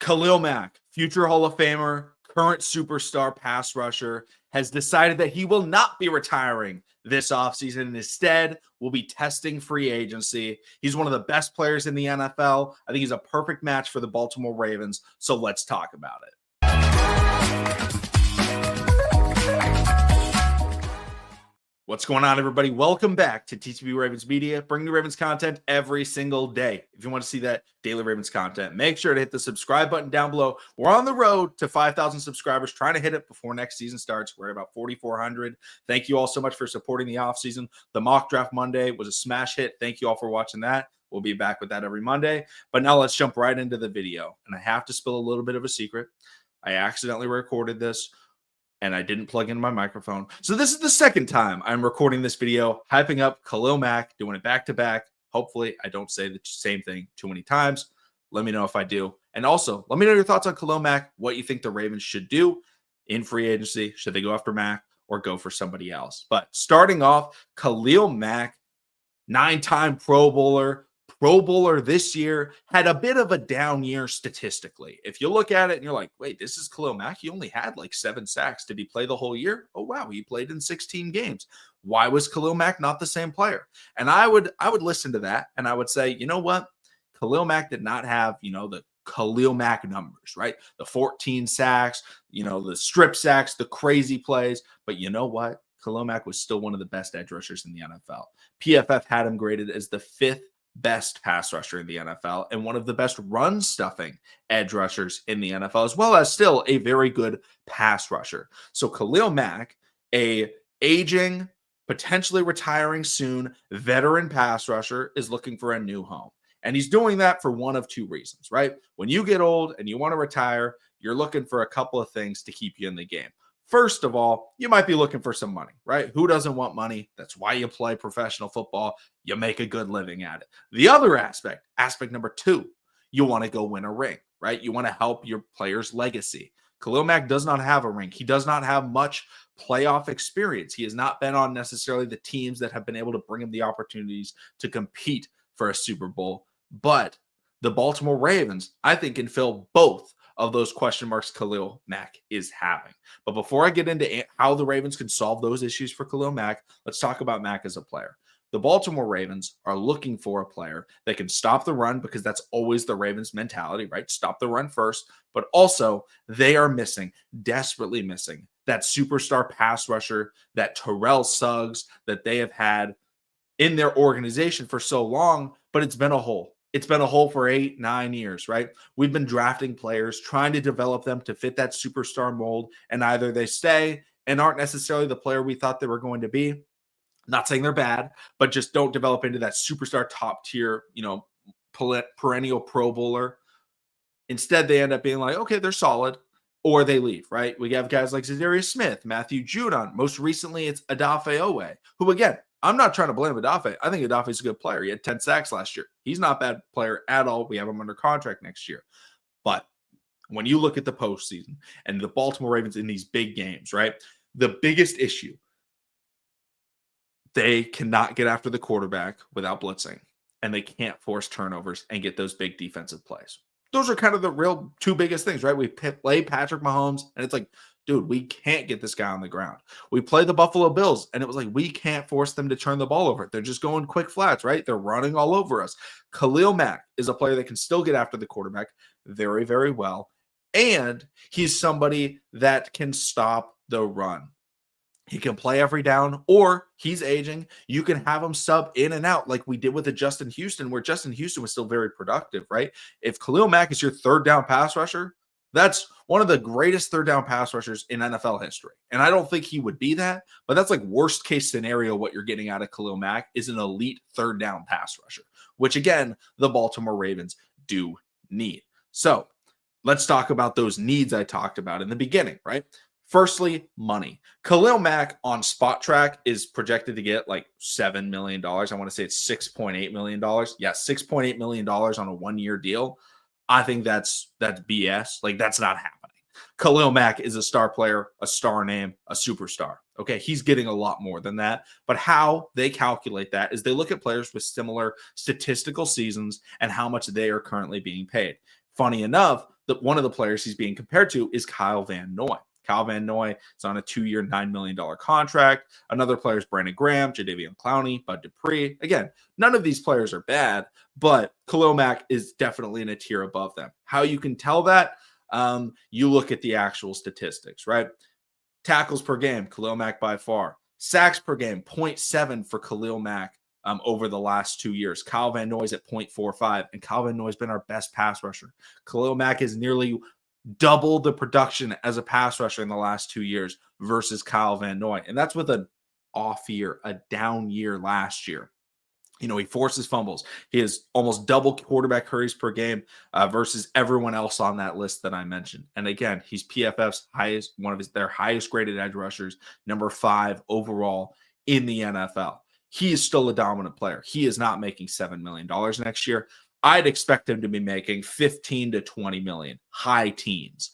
Khalil Mack, future Hall of Famer, current superstar pass rusher, has decided that he will not be retiring this offseason and instead will be testing free agency. He's one of the best players in the NFL. I think he's a perfect match for the Baltimore Ravens. So let's talk about it. What's going on, everybody? Welcome back to TTB Ravens Media, bringing you Ravens content every single day. If you want to see that daily Ravens content, make sure to hit the subscribe button down below. We're on the road to 5,000 subscribers, trying to hit it before next season starts. We're at about 4,400. Thank you all so much for supporting the offseason. The mock draft Monday was a smash hit. Thank you all for watching that. We'll be back with that every Monday. But now let's jump right into the video. And I have to spill a little bit of a secret. I accidentally recorded this and I didn't plug in my microphone. So this is the second time I'm recording this video, hyping up Khalil Mack, doing it back to back. Hopefully I don't say the same thing too many times. Let me know if I do. And also, let me know your thoughts on Khalil Mack, what you think the Ravens should do in free agency. Should they go after Mack or go for somebody else? But starting off, Khalil Mack, 9-time Pro Bowler this year, had a bit of a down year statistically. If you look at it and you're like, wait, this is Khalil Mack. He only had like 7 sacks. Did he play the whole year? Oh, wow. He played in 16 games. Why was Khalil Mack not the same player? And I would listen to that and I would say, you know what? Khalil Mack did not have, the Khalil Mack numbers, right? The 14 sacks, the strip sacks, the crazy plays. But you know what? Khalil Mack was still one of the best edge rushers in the NFL. PFF had him graded as the 5th best pass rusher in the NFL and one of the best run stuffing edge rushers in the NFL, as well as still a very good pass rusher. So Khalil Mack, a aging, potentially retiring soon veteran pass rusher, is looking for a new home. And he's doing that for one of two reasons, right? When you get old and you want to retire, you're looking for a couple of things to keep you in the game. First of all, you might be looking for some money, right? Who doesn't want money? That's why you play professional football. You make a good living at it. The other aspect number 2, you want to go win a ring, right? You want to help your player's legacy. Khalil Mack does not have a ring. He does not have much playoff experience. He has not been on necessarily the teams that have been able to bring him the opportunities to compete for a Super Bowl. But the Baltimore Ravens, I think, can fill both of those question marks Khalil Mack is having. But before I get into how the Ravens can solve those issues for Khalil Mack, let's talk about Mack as a player. The Baltimore Ravens are looking for a player that can stop the run, because that's always the Ravens mentality, right? Stop the run first. But also, they are desperately missing that superstar pass rusher, that Terrell Suggs that they have had in their organization for so long, but it's been a hole. It's been a hole for 8-9 years, right? We've been drafting players, trying to develop them to fit that superstar mold, and either they stay and aren't necessarily the player we thought they were going to be. Not saying they're bad, but just don't develop into that superstar top tier, perennial Pro Bowler. Instead, they end up being like, okay, they're solid, or they leave, right? We have guys like Zadarius Smith, Matthew Judon. Most recently, it's Odafe Owe, who, again, I'm not trying to blame Odafe. I think Odafe is a good player. He had 10 sacks last year. He's not a bad player at all. We have him under contract next year. But when you look at the postseason and the Baltimore Ravens in these big games, right, the biggest issue, they cannot get after the quarterback without blitzing, and they can't force turnovers and get those big defensive plays. Those are kind of the real 2 biggest things, right? We play Patrick Mahomes, and it's like, dude, we can't get this guy on the ground. We play the Buffalo Bills, and it was like, we can't force them to turn the ball over. They're just going quick flats, right? They're running all over us. Khalil Mack is a player that can still get after the quarterback very, very well, and he's somebody that can stop the run. He can play every down, or he's aging. You can have him sub in and out like we did with the Justin Houston, where Justin Houston was still very productive, right? If Khalil Mack is your 3rd down pass rusher, that's one of the greatest 3rd down pass rushers in NFL history. And I don't think he would be that, but that's like worst case scenario. What you're getting out of Khalil Mack is an elite 3rd down pass rusher, which again, the Baltimore Ravens do need. So let's talk about those needs I talked about in the beginning, right? Firstly, money. Khalil Mack on Spot Track is projected to get like $7 million. I want to say it's $6.8 million. Yeah, $6.8 million on a 1-year deal. I think that's BS. Like, that's not happening. Khalil Mack is a star player, a star name, a superstar. Okay, he's getting a lot more than that. But how they calculate that is they look at players with similar statistical seasons and how much they are currently being paid. Funny enough, that one of the players he's being compared to is Kyle Van Noy. Kyle Van Noy is on a 2-year, $9 million contract. Another player is Brandon Graham, Jadeveon Clowney, Bud Dupree. Again, none of these players are bad, but Khalil Mack is definitely in a tier above them. How you can tell that? You look at the actual statistics, right? Tackles per game, Khalil Mack by far. Sacks per game, 0.7 for Khalil Mack over the last 2 years. Kyle Van Noy's at 0.45, and Kyle Van Noy's been our best pass rusher. Khalil Mack is nearly double the production as a pass rusher in the last 2 years versus Kyle Van Noy. And that's with an off year, a down year last year. He forces fumbles. He has almost double quarterback hurries per game versus everyone else on that list that I mentioned. And again, he's PFF's highest, their highest graded edge rushers, number 5 overall in the NFL. He is still a dominant player. He is not making $7 million next year. I'd expect him to be making 15 to 20 million, high teens.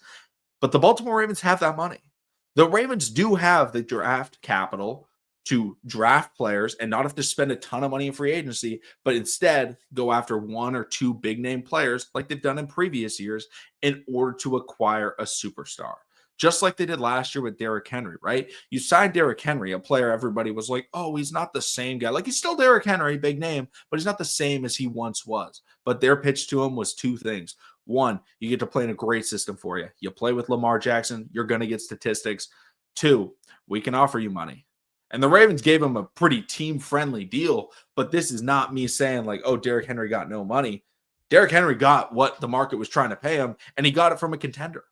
But the Baltimore Ravens have that money. The Ravens do have the draft capital to draft players and not have to spend a ton of money in free agency, but instead go after 1 or 2 big name players like they've done in previous years in order to acquire a superstar. Just like they did last year with Derrick Henry, right? You signed Derrick Henry, a player everybody was like, oh, he's not the same guy. Like, he's still Derrick Henry, big name, but he's not the same as he once was. But their pitch to him was 2 things. 1, you get to play in a great system for you. You play with Lamar Jackson, you're going to get statistics. 2, we can offer you money. And the Ravens gave him a pretty team-friendly deal, but this is not me saying like, oh, Derrick Henry got no money. Derrick Henry got what the market was trying to pay him, and he got it from a contender.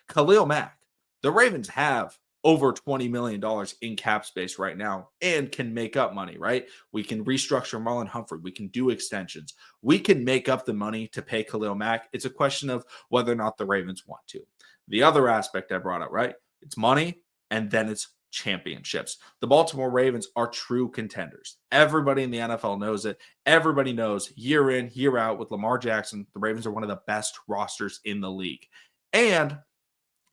Khalil Mack, the Ravens have over $20 million in cap space right now and can make up money, right? We can restructure Marlon Humphrey. We can do extensions. We can make up the money to pay Khalil Mack. It's a question of whether or not the Ravens want to. The other aspect I brought up, right? It's money, and then it's championships. The Baltimore Ravens are true contenders. Everybody in the NFL knows it. Everybody knows year in, year out with Lamar Jackson, the Ravens are one of the best rosters in the league. And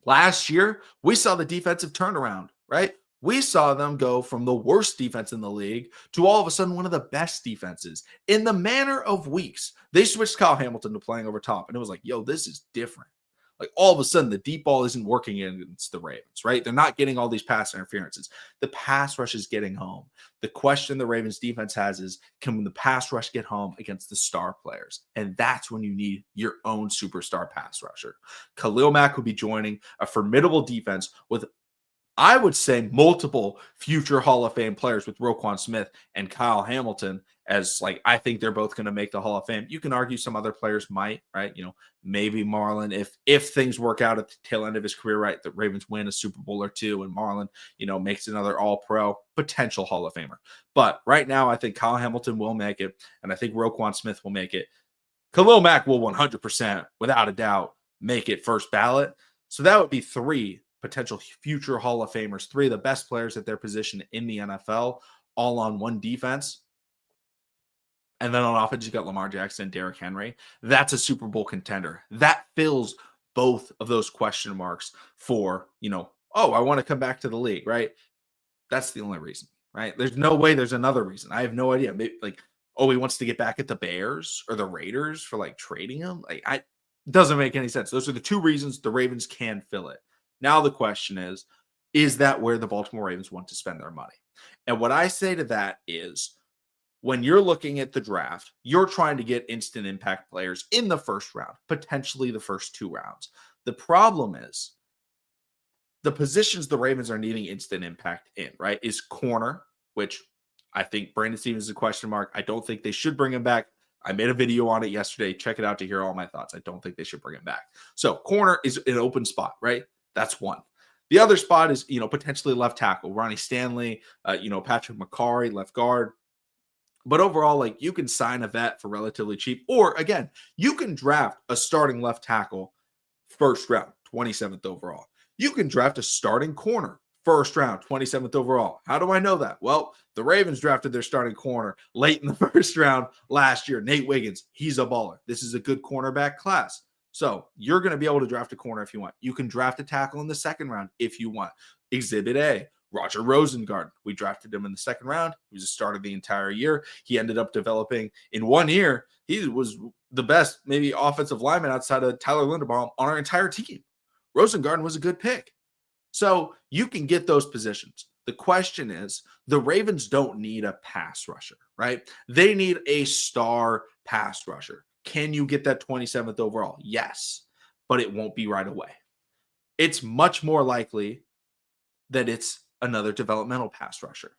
last year, we saw the defensive turnaround, right? We saw them go from the worst defense in the league to all of a sudden one of the best defenses in the manner of weeks. They switched Kyle Hamilton to playing over top, and it was like, yo, this is different. Like, all of a sudden, the deep ball isn't working against the Ravens, right? They're not getting all these pass interferences. The pass rush is getting home. The question the Ravens defense has is, can the pass rush get home against the star players? And that's when you need your own superstar pass rusher. Khalil Mack will be joining a formidable defense with, I would say, multiple future Hall of Fame players with Roquan Smith and Kyle Hamilton, as like, I think they're both going to make the Hall of Fame. You can argue some other players might, right? Maybe Marlon, if things work out at the tail end of his career, right, the Ravens win a Super Bowl or 2 and Marlon, makes another All-Pro, potential Hall of Famer. But right now, I think Kyle Hamilton will make it, and I think Roquan Smith will make it. Khalil Mack will 100%, without a doubt, make it first ballot. So that would be 3 potential future Hall of Famers, 3 of the best players at their position in the NFL, all on one defense. And then on offense, you got Lamar Jackson and Derrick Henry. That's a Super Bowl contender. That fills both of those question marks for, oh, I want to come back to the league, right? That's the only reason, right? There's no way there's another reason. I have no idea. Maybe he wants to get back at the Bears or the Raiders for trading him. It doesn't make any sense. Those are the 2 reasons the Ravens can fill it. Now the question is that where the Baltimore Ravens want to spend their money? And what I say to that is, when you're looking at the draft, you're trying to get instant impact players in the first round, potentially the first 2 rounds. The problem is the positions the Ravens are needing instant impact in, right, is corner, which I think Brandon Stevens is a question mark. I don't think they should bring him back. I made a video on it yesterday. Check it out to hear all my thoughts. I don't think they should bring him back. So corner is an open spot, right? That's one. The other spot is, potentially left tackle, Ronnie Stanley, Patrick McCarry, left guard. But overall, you can sign a vet for relatively cheap. Or, again, you can draft a starting left tackle first round, 27th overall. You can draft a starting corner first round, 27th overall. How do I know that? Well, the Ravens drafted their starting corner late in the first round last year. Nate Wiggins, he's a baller. This is a good cornerback class. So you're going to be able to draft a corner if you want. You can draft a tackle in the second round if you want. Exhibit A. Roger Rosengarten, we drafted him in the second round. He was a starter the entire year. He ended up developing in 1 year. He was the best, maybe offensive lineman outside of Tyler Linderbaum on our entire team. Rosengarten was a good pick. So you can get those positions. The question is, the Ravens don't need a pass rusher, right? They need a star pass rusher. Can you get that 27th overall? Yes, but it won't be right away. It's much more likely that it's another developmental pass rusher,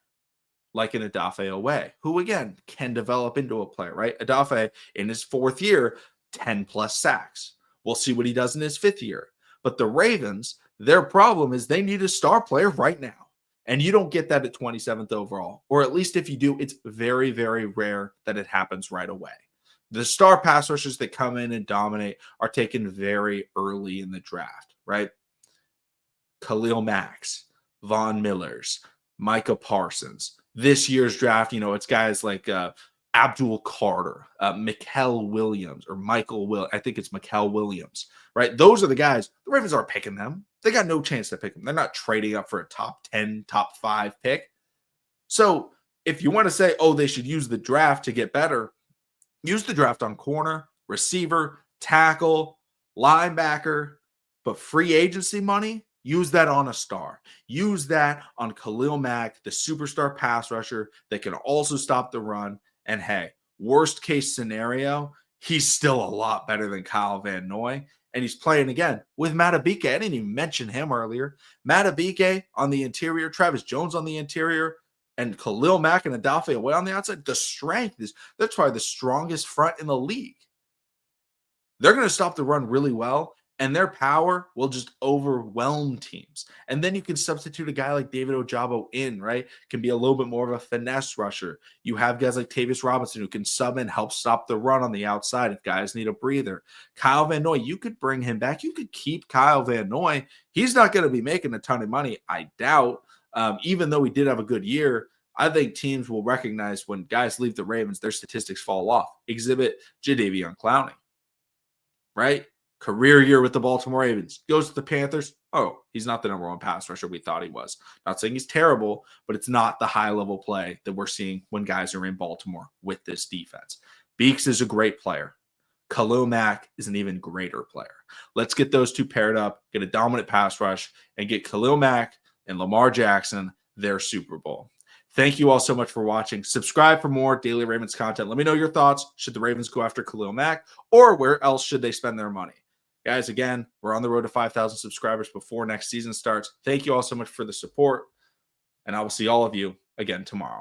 like an Odafe Owe, who again can develop into a player, right? Odafe in his 4th year, 10 plus sacks. We'll see what he does in his 5th year. But the Ravens, their problem is they need a star player right now. And you don't get that at 27th overall. Or at least if you do, it's very, very rare that it happens right away. The star pass rushers that come in and dominate are taken very early in the draft, right? Khalil Macks, Von Millers, Micah Parsons. This year's draft, it's guys like Abdul Carter, Mikel Williams, or I think it's Mikel Williams, right? Those are the guys. The Ravens aren't picking them. They got no chance to pick them. They're not trading up for a top 10, top 5 pick. So if you want to say, oh, they should use the draft to get better, use the draft on corner, receiver, tackle, linebacker, but free agency money, use that on a star. Use that on Khalil Mack, the superstar pass rusher that can also stop the run. And hey, worst case scenario, he's still a lot better than Kyle Van Noy. And he's playing again with Matabike. I didn't even mention him earlier. Matabike on the interior, Travis Jones on the interior, and Khalil Mack and Odafe Owe on the outside. The strength that's probably the strongest front in the league. They're going to stop the run really well, and their power will just overwhelm teams. And then you can substitute a guy like David Ojabo in, right? Can be a little bit more of a finesse rusher. You have guys like Tavius Robinson who can sub and help stop the run on the outside if guys need a breather. Kyle Van Noy, you could bring him back. You could keep Kyle Van Noy. He's not going to be making a ton of money, I doubt. Even though he did have a good year, I think teams will recognize when guys leave the Ravens, their statistics fall off. Exhibit Jadeveon Clowney, right? Career year with the Baltimore Ravens. Goes to the Panthers. Oh, he's not the number 1 pass rusher we thought he was. Not saying he's terrible, but it's not the high-level play that we're seeing when guys are in Baltimore with this defense. Beeks is a great player. Khalil Mack is an even greater player. Let's get those two paired up, get a dominant pass rush, and get Khalil Mack and Lamar Jackson their Super Bowl. Thank you all so much for watching. Subscribe for more Daily Ravens content. Let me know your thoughts. Should the Ravens go after Khalil Mack, or where else should they spend their money? Guys, again, we're on the road to 5,000 subscribers before next season starts. Thank you all so much for the support, and I will see all of you again tomorrow.